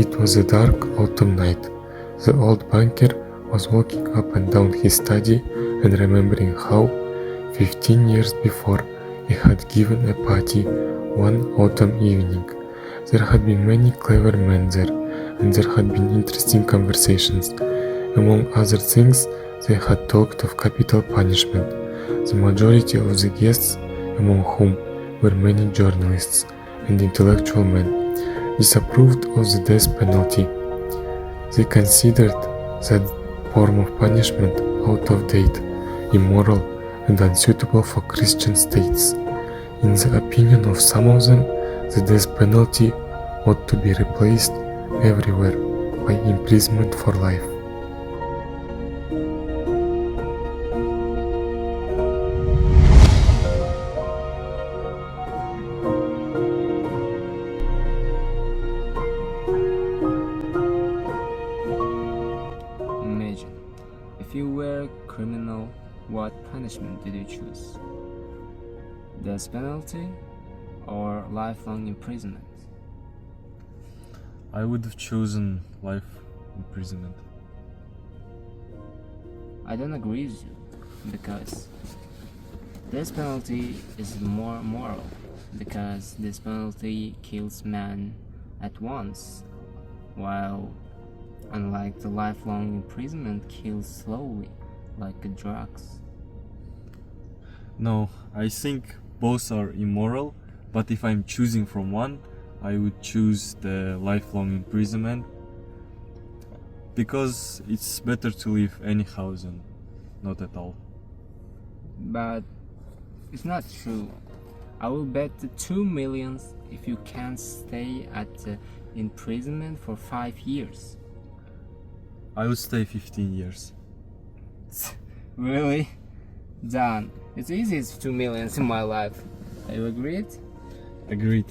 It was a dark autumn night. The old banker was walking up and down his study and remembering how, 15 years before, he had given a party one autumn evening. There had been many clever men there, and there had been interesting conversations. Among other things, they had talked of capital punishment. The majority of the guests, among whom were many journalists and intellectual men, disapproved of the death penalty. They considered that form of punishment out of date, immoral, and unsuitable for Christian states. In the opinion of some of them, the death penalty ought to be replaced everywhere by imprisonment for life. Imagine, if you were a criminal, what punishment did you choose? Death penalty or lifelong imprisonment? I would have chosen life imprisonment. I don't agree with you, because death penalty is more moral, because this penalty kills man at once, while unlike the lifelong imprisonment kills slowly, like drugs. No, I think both are immoral, but if I'm choosing from one, I would choose the lifelong imprisonment, because it's better to live anyhow than not at all. But it's not true. I will bet the 2 million if you can stay at imprisonment for 5 years. I would stay 15 years. Really? Done. It's easy as 2 million in my life. Are you agreed? Agreed.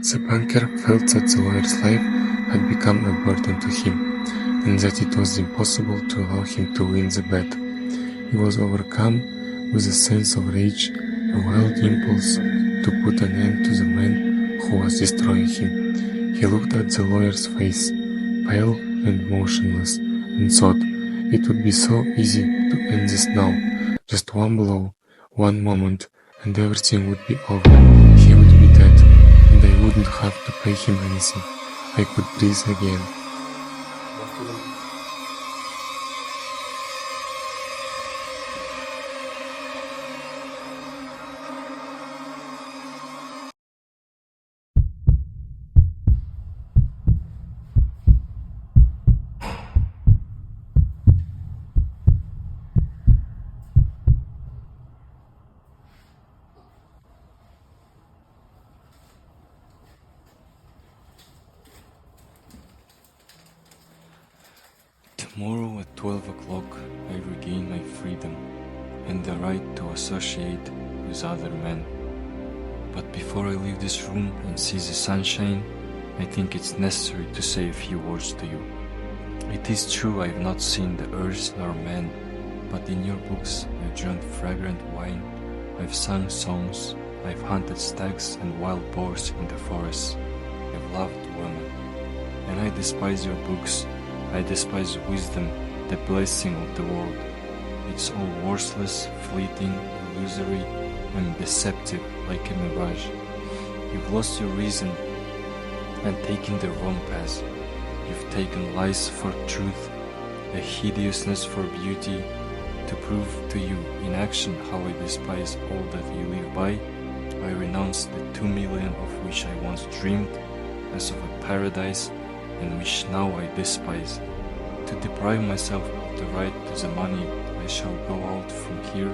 The banker felt that the lawyer's life had become a burden to him, and that it was impossible to allow him to win the bet. He was overcome with a sense of rage, a wild impulse to put an end to the man who was destroying him. He looked at the lawyer's face, pale and motionless, and thought, it would be so easy to end this now. Just one blow, one moment, and everything would be over. He would be dead, and I wouldn't have to pay him anything. I could breathe again. Tomorrow at 12 o'clock I regain my freedom and the right to associate with other men. But before I leave this room and see the sunshine, I think it's necessary to say a few words to you. It is true I have not seen the earth nor man, but in your books I've drunk fragrant wine, I've sung songs, I've hunted stags and wild boars in the forests, I've loved women. And I despise your books, I despise wisdom, the blessing of the world. It's all worthless, fleeting, illusory, and deceptive like a mirage. You've lost your reason and taken the wrong path. You've taken lies for truth, a hideousness for beauty, to prove to you in action how I despise all that you live by. I renounce the 2 million of which I once dreamed as of a paradise, and which now I despise. To deprive myself of the right to the money, I shall go out from here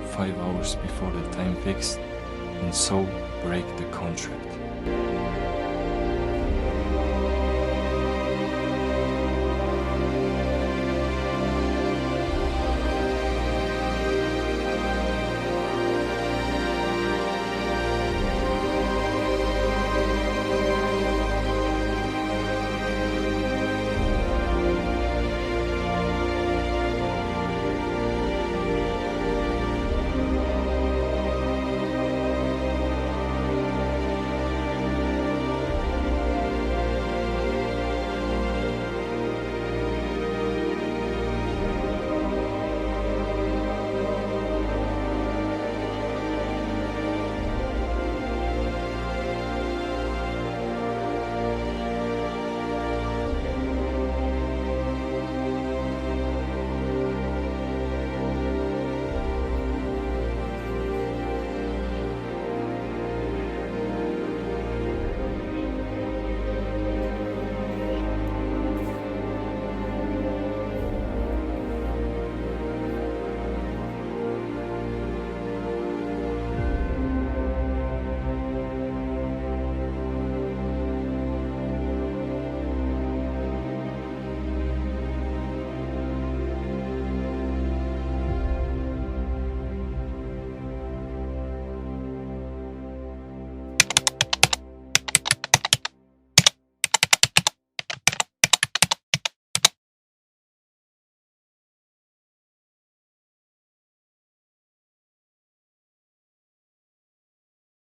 5 hours before the time fixed, and so break the contract.